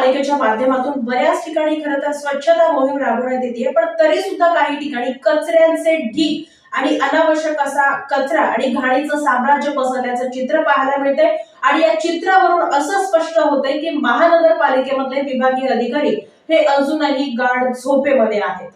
महानगरपालिकेच्या माध्यमातून बऱ्याच ठिकाणी खरं तर स्वच्छता मोहीम राबवण्यात येते, पण तरी सुद्धा काही ठिकाणी कचऱ्यांचे ढीग आणि अनावश्यक असा कचरा आणि घाणीचं साम्राज्य पसरल्याचं चित्र पाहायला मिळते। आणि या चित्रावरून असं स्पष्ट होतंय की महानगरपालिकेमधले विभागीय अधिकारी हे अजूनही गाढ झोपेमध्ये आहेत।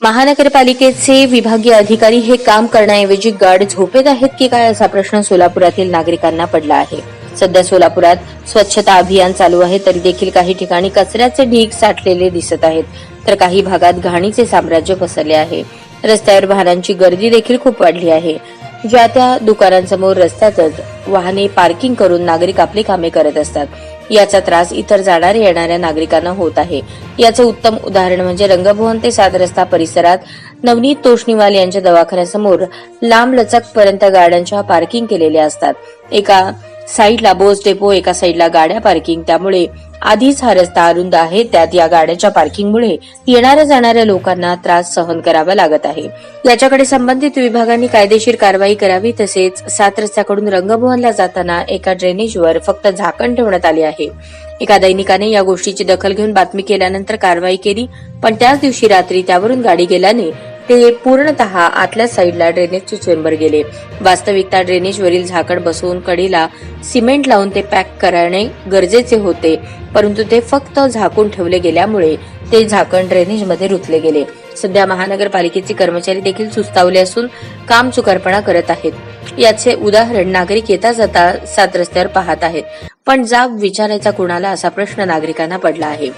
महानगरपालिकेचे विभागीय अधिकारी हे काम करण्याऐवजी गाढ झोपेत आहेत की काय असा प्रश्न सोलापुरातील नागरिकांना पडला आहे। सध्या सोलापुरात स्वच्छता अभियान चालू आहे, तरी देखील काही ठिकाणी कचऱ्याचे ढीग साठलेले दिसत आहेत, तर काही भागात घाणीचे साम्राज्य पसरले आहे। रस्त्यावर वाहनांची गर्दी देखील खूप वाढली आहे। ज्या त्या दुकानांसमोर रस्त्यातच वाहने पार्किंग करून नागरिक आपली कामे करत असतात। याचा त्रास इतर जाणाऱ्या येणाऱ्या नागरिकांना होत आहे। याचे उत्तम उदाहरण म्हणजे रंगभवन ते 7 रस्ता परिसरात नवनीत तोष्णीवाल यांच्या दवाखान्यासमोर लांब लचक पर्यंत गाड्यांच्या पार्किंग केलेल्या असतात। एका साईडला बोस डेपो, एका साईडला गाड्या पार्किंग, त्यामुळे आधीच हा रस्ता अरुंद आहे, त्यात या गाड्याच्या पार्किंगमुळे येणाऱ्या जाणाऱ्या लोकांना त्रास सहन करावा लागत आहे। याच्याकडे संबंधित विभागांनी कायदेशीर कारवाई करावी। तसेच 7 रस्त्याकडून रंगभवनला जाताना एका ड्रेनेजवर फक्त झाकण ठेवण्यात आले आहे। एका दैनिकाने या गोष्टीची दखल घेऊन बातमी केल्यानंतर कारवाई केली, पण त्याच दिवशी रात्री त्यावरून गाडी गेल्याने ते पूर्णतः आतल्या साईडला ड्रेनेजचे चेंबर गेले। वास्तविकता ड्रेनेजवरील झाकण बसवून कडेला सिमेंट लावून ते पॅक करणे गरजेचे होते, परंतु ते फक्त झाकून ठेवले गेल्यामुळे ते झाकण ड्रेनेजमध्ये रुतले गेले। सध्या महानगरपालिकेचे कर्मचारी देखील सुस्तावले असून काम चुकारपणा करत आहेत। याचे उदाहरण नागरिक येता जाता 7 रस्त्यावर पाहत आहेत, पण जाब विचारायचा कुणाला असा प्रश्न नागरिकांना पडला आहे।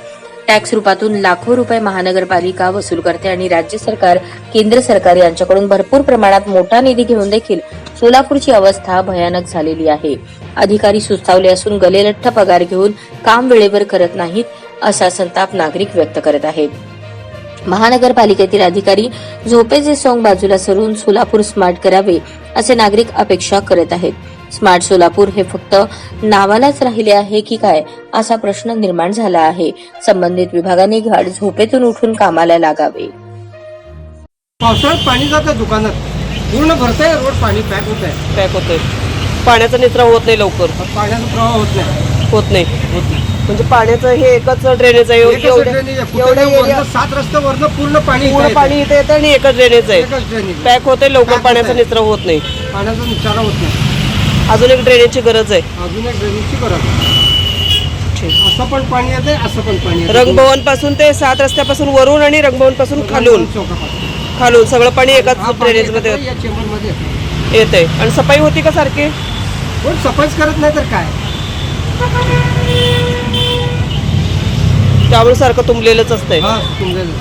टॅक्स रूपातून लाखो रुपये महानगरपालिका वसूल करते आणि राज्य सरकार, केंद्र सरकार यांच्याकडून भरपूर प्रमाणात मोठा निधी घेऊन देखील सोलापूरची अवस्था भयानक झालेली आहे। अधिकारी सुस्तावले असून गलेलठ्ठ पगार घेऊन काम वेळेवर करत नाहीत, असा संताप नागरिक व्यक्त करत आहेत। महानगरपालिकेतील अधिकारी झोपेचे सोंग बाजूला सरून सोलापूर स्मार्ट करावे असे नागरिक अपेक्षा करत आहेत। स्मार्ट सोलापूर हे फक्त नावालाच राहिले आहे की काय असा प्रश्न निर्माण झाला आहे। संबंधित विभागाने गाढ झोपेतून उठून कामाला लागावे। पावसाळ्यात पाणी जातं दुकानात, पूर्ण भरतंय, रोड पाणी पॅक होतंय। पाण्याचा निचरा होत नाही लवकर, पाण्याचा प्रवाह होत नाही। म्हणजे पाण्याचं हे एकच ड्रेनेज आहे। एवढ्या 7 रस्त्यावरनं पूर्ण पाणी इथे येतं आणि एकच ड्रेनेज आहे, पॅक होते, लवकर पाण्याचा निचरा होत नाही, पाण्याचा निचरा होत नाही। अजून एक ड्रेनेजची गरज आहे, ड्रेनेजची गरज आहे। असं पण पाणी येते, असं पण पाणी येते। रंगभवन पासून ते 7 रस्त्यापासून वरून आणि रंगभवन पासून खालून सगळं पाणी एकाच ड्रेनेज मध्ये येते। आणि सफाई होती का सारखी? कोण सफाईच करत नाही तर काय, त्यामुळे सारखं तुंबलेलंच असतंय। तुंबलेलं